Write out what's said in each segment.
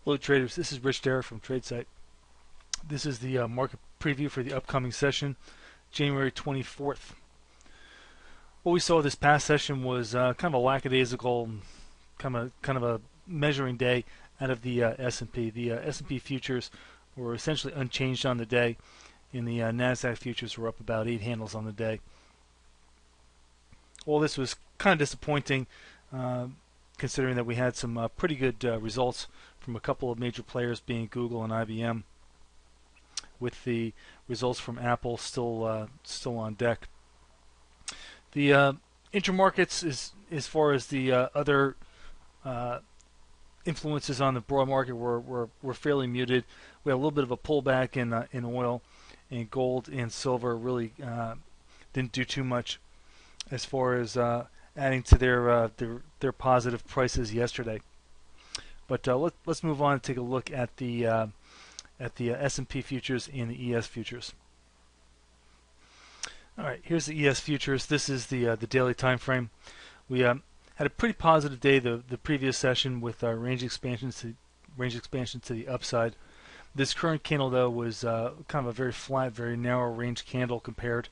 Hello traders, this is Rich Derrick from Tradesight. This is the market preview for the upcoming session, January 24th. What we saw this past session was kind of a lackadaisical, kind of a measuring day out of the S&P. The S&P futures were essentially unchanged on the day, and the Nasdaq futures were up about 8 handles on the day. Well, this was kind of disappointing, considering that we had some pretty good results from a couple of major players, being Google and IBM, with the results from Apple still on deck. The intermarkets, is as far as the other influences on the broad market, were fairly muted. We had a little bit of a pullback in oil, and gold and silver really didn't do too much as far as adding to their positive prices yesterday. But let's move on and take a look at the S&P futures and the ES futures. All right, here's the ES futures. This is the daily time frame. We had a pretty positive day the previous session with range expansion to the upside. This current candle, though, was kind of a very flat, very narrow range candle compared.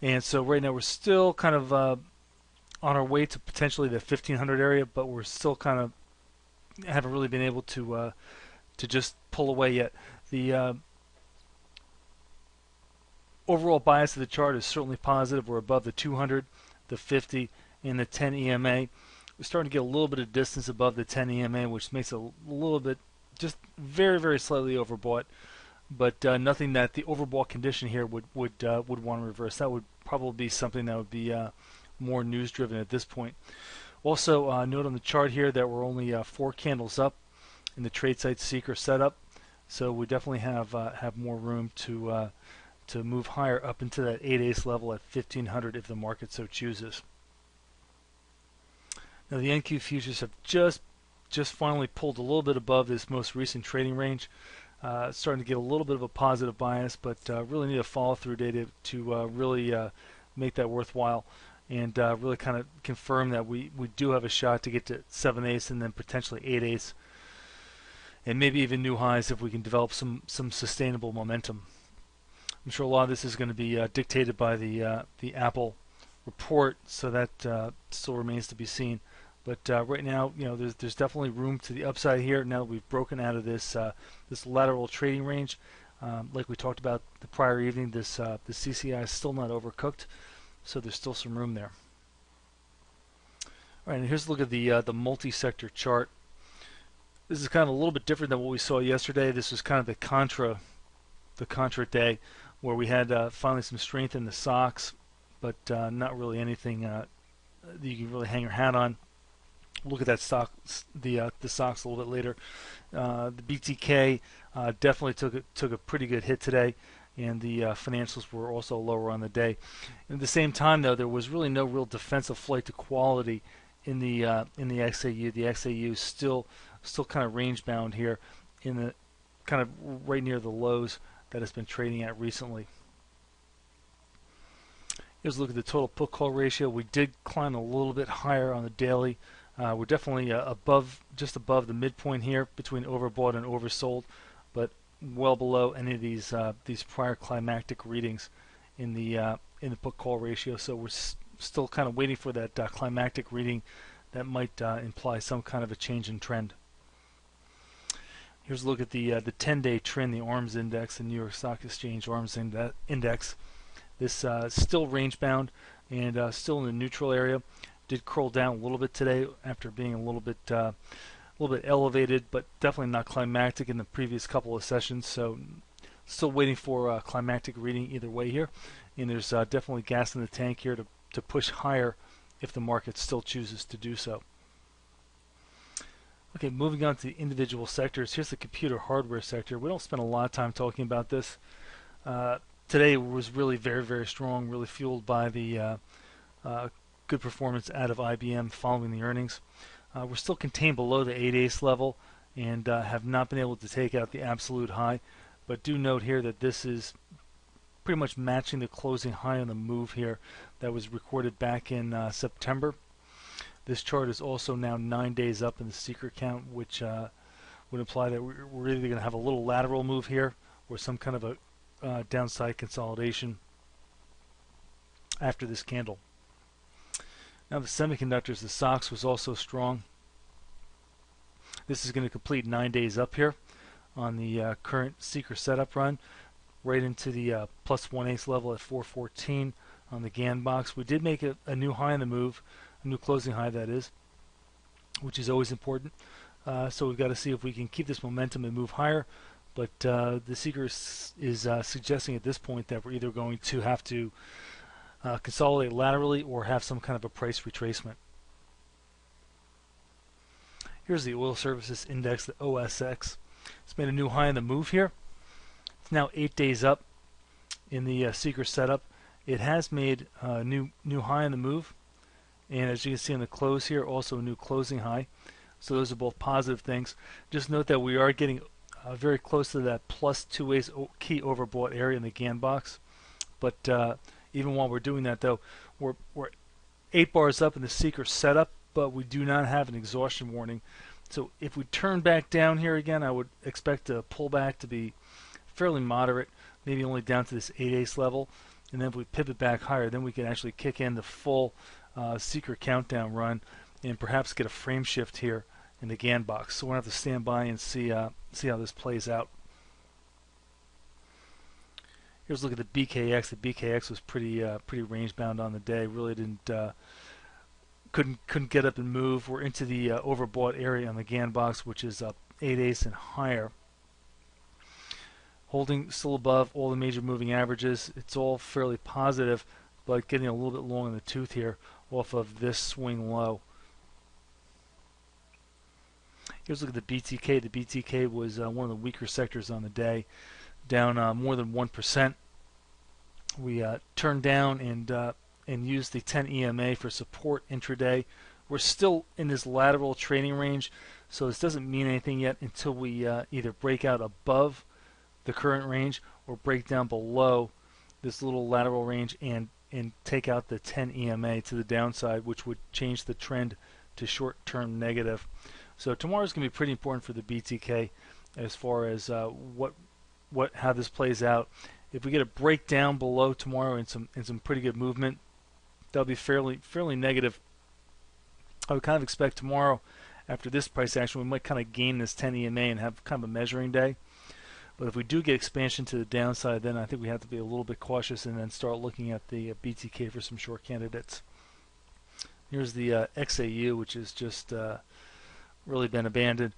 And so right now we're still kind of on our way to potentially the 1500 area, but we're still kind of haven't really been able to just pull away yet. The overall bias of the chart is certainly positive. We're above the 200, the 50, and the 10 EMA. We're starting to get a little bit of distance above the 10 EMA, which makes it a little bit, just very, very slightly overbought. But nothing that the overbought condition here would want to reverse. That would probably be something that would be more news driven at this point. Also, note on the chart here that we're only 4 candles up in the Tradesight Seeker setup, so we definitely have more room to move higher up into that 8/8 level at 1500 if the market so chooses. Now the NQ futures have just finally pulled a little bit above this most recent trading range. Starting to get a little bit of a positive bias, but really need a follow-through data to really make that worthwhile, and really kind of confirm that we do have a shot to get to 7/8 and then potentially 8/8, and maybe even new highs if we can develop some sustainable momentum. I'm sure a lot of this is going to be dictated by the Apple report, so that still remains to be seen. But right now, there's definitely room to the upside here. Now that we've broken out of this this lateral trading range, like we talked about the prior evening, the CCI is still not overcooked, so there's still some room there. All right, and here's a look at the multi-sector chart. This is kind of a little bit different than what we saw yesterday. This was kind of the contra day, where we had finally some strength in the stocks, but not really anything that you can really hang your hat on. Look at that stock, the stocks a little bit later. The BTK definitely took a pretty good hit today, and the financials were also lower on the day. And at the same time, though, there was really no real defensive flight to quality in the XAU. The XAU still kind of range bound here, in the kind of right near the lows that it's been trading at recently. Here's a look at the total put call ratio. We did climb a little bit higher on the daily. We're definitely just above the midpoint here between overbought and oversold, but well below any of these prior climactic readings in the put call ratio. So we're still kind of waiting for that climactic reading that might imply some kind of a change in trend. Here's a look at the 10-day trend, the ARMS index, the New York Stock Exchange ARMS index. This still range bound and still in the neutral area. Did curl down a little bit today after being a little bit elevated, but definitely not climactic in the previous couple of sessions. So still waiting for a climactic reading either way here, and there's definitely gas in the tank here to push higher if the market still chooses to do so. Okay, moving on to the individual sectors. Here's the computer hardware sector. We don't spend a lot of time talking about this. Today was really very, very strong, really fueled by the good performance out of IBM following the earnings. We're still contained below the 8/8 level and have not been able to take out the absolute high, but do note here that this is pretty much matching the closing high on the move here that was recorded back in September. This chart is also now 9 days up in the secret count, which would imply that we're either going to have a little lateral move here or some kind of a downside consolidation after this candle. Now the semiconductors, the SOX was also strong. This is going to complete 9 days up here on the current seeker setup run, right into the plus 1/8 level at 414 on the GAN box. We did make a new high in the move, a new closing high that is, which is always important. So we've got to see if we can keep this momentum and move higher. But the seeker is suggesting at this point that we're either going to have to consolidate laterally or have some kind of a price retracement. Here's the oil services index, the OSX. It's made a new high in the move here. It's now 8 days up in the seeker setup. It has made a new high in the move, and as you can see in the close here, also a new closing high. So those are both positive things. Just note that we are getting very close to that plus 2/8 key overbought area in the GAN box. But even while we're doing that, though, we're 8 bars up in the seeker setup, but we do not have an exhaustion warning. So if we turn back down here again, I would expect the pullback to be fairly moderate, maybe only down to this 8/8 level. And then if we pivot back higher, then we can actually kick in the full seeker countdown run and perhaps get a frame shift here in the GAN box. So we'll have to stand by and see how this plays out. Here's a look at the BKX. The BKX was pretty range bound on the day. Really couldn't get up and move. We're into the overbought area on the GAN box, which is up 8/8 and higher. Holding still above all the major moving averages. It's all fairly positive, but getting a little bit long in the tooth here off of this swing low. Here's a look at the BTK. The BTK was one of the weaker sectors on the day, down more than 1%. We turned down and used the 10 EMA for support intraday. We're still in this lateral trading range, so this doesn't mean anything yet until we either break out above the current range or break down below this little lateral range and take out the 10 EMA to the downside, which would change the trend to short-term negative. So tomorrow's going to be pretty important for the BTK as far as how this plays out. If we get a breakdown below tomorrow and some pretty good movement, that'll be fairly negative. I would kind of expect tomorrow, after this price action, we might kind of gain this 10 EMA and have kind of a measuring day. But if we do get expansion to the downside, then I think we have to be a little bit cautious and then start looking at the BTK for some short candidates. Here's the XAU, which has just really been abandoned.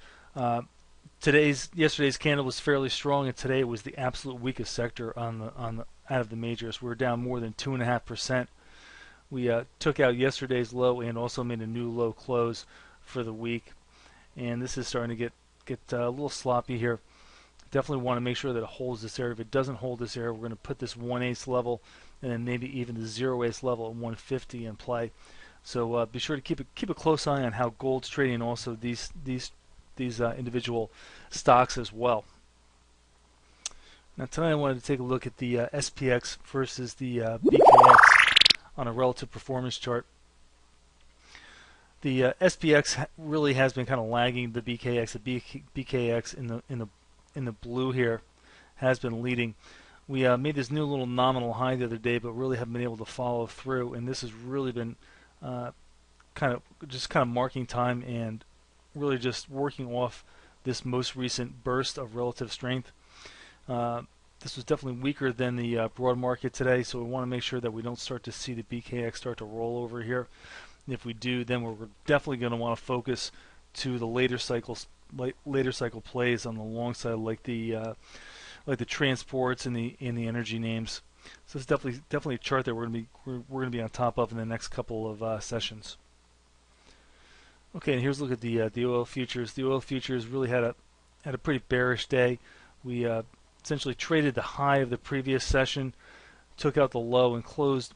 Yesterday's candle was fairly strong, and today it was the absolute weakest sector out of the majors. We're down more than 2.5%. We took out yesterday's low and also made a new low close for the week, and this is starting to get a little sloppy here. Definitely want to make sure that it holds this area. If it doesn't hold this area, we're going to put this 1/8 level and then maybe even the 0/8 level at 150 in play. So be sure to keep a close eye on how gold's trading and also these individual stocks as well. Now tonight I wanted to take a look at the SPX versus the BKX on a relative performance chart. The SPX really has been kind of lagging the BKX. The BKX in the blue here has been leading. We made this new little nominal high the other day, but really haven't been able to follow through. And this has really been kind of marking time and really just working off this most recent burst of relative strength. This was definitely weaker than the broad market today, so we want to make sure that we don't start to see the BKX start to roll over here. And if we do, then we're definitely going to want to focus to the later cycle plays on the long side, like the transports and the energy names. So it's definitely a chart that we're going to be on top of in the next couple of sessions. Okay, and here's a look at the oil futures. The oil futures really had a pretty bearish day. We essentially traded the high of the previous session, took out the low, and closed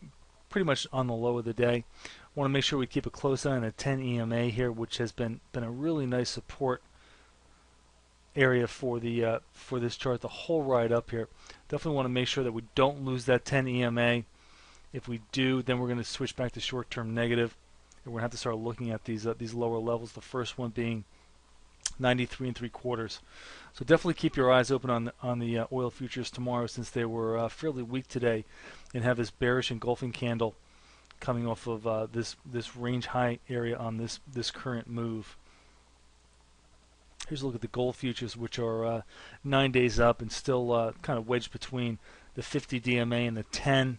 pretty much on the low of the day. Want to make sure we keep a close eye on a 10 EMA here, which has been a really nice support area for this chart the whole ride up here. Definitely want to make sure that we don't lose that 10 EMA. If we do, then we're going to switch back to short-term negative, and we're going to have to start looking at these lower levels. The first one being 93 3/4. So definitely keep your eyes open on the oil futures tomorrow, since they were fairly weak today and have this bearish engulfing candle coming off of this range high area on this current move. Here's a look at the gold futures, which are 9 days up and still kind of wedged between the 50 DMA and the 10.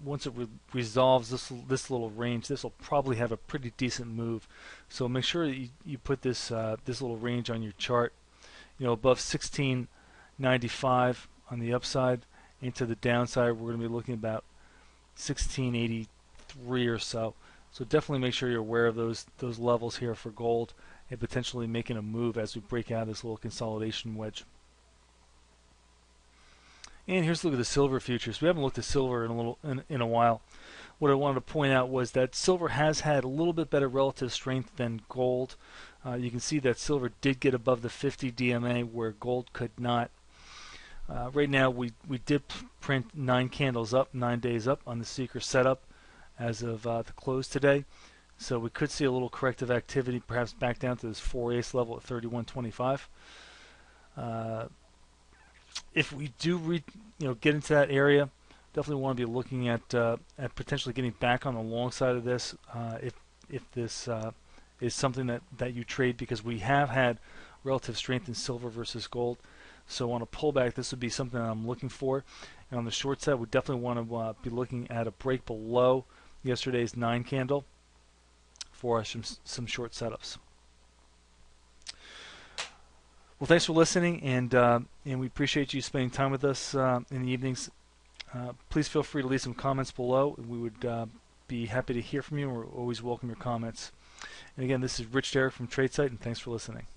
Once it resolves this little range, this will probably have a pretty decent move. So make sure that you put this little range on your chart. You know, above 1695 on the upside, into the downside, we're going to be looking about 1683 or so. So definitely make sure you're aware of those levels here for gold, and potentially making a move as we break out of this little consolidation wedge. And here's a look at the silver futures. We haven't looked at silver in a while. What I wanted to point out was that silver has had a little bit better relative strength than gold. You can see that silver did get above the 50 DMA where gold could not. Right now we did print 9 candles up, 9 days up on the Seeker setup as of the close today. So we could see a little corrective activity, perhaps back down to this 4/8 level at 31.25. If we do get into that area, definitely want to be looking at potentially getting back on the long side of this if this is something that you trade, because we have had relative strength in silver versus gold. So on a pullback, this would be something that I'm looking for. And on the short side, we definitely want to be looking at a break below yesterday's 9 candle for some short setups. Well, thanks for listening, and we appreciate you spending time with us in the evenings. Please feel free to leave some comments below. We would be happy to hear from you. We're always welcome your comments. And again, this is Rich Derrick from Tradesight, and thanks for listening.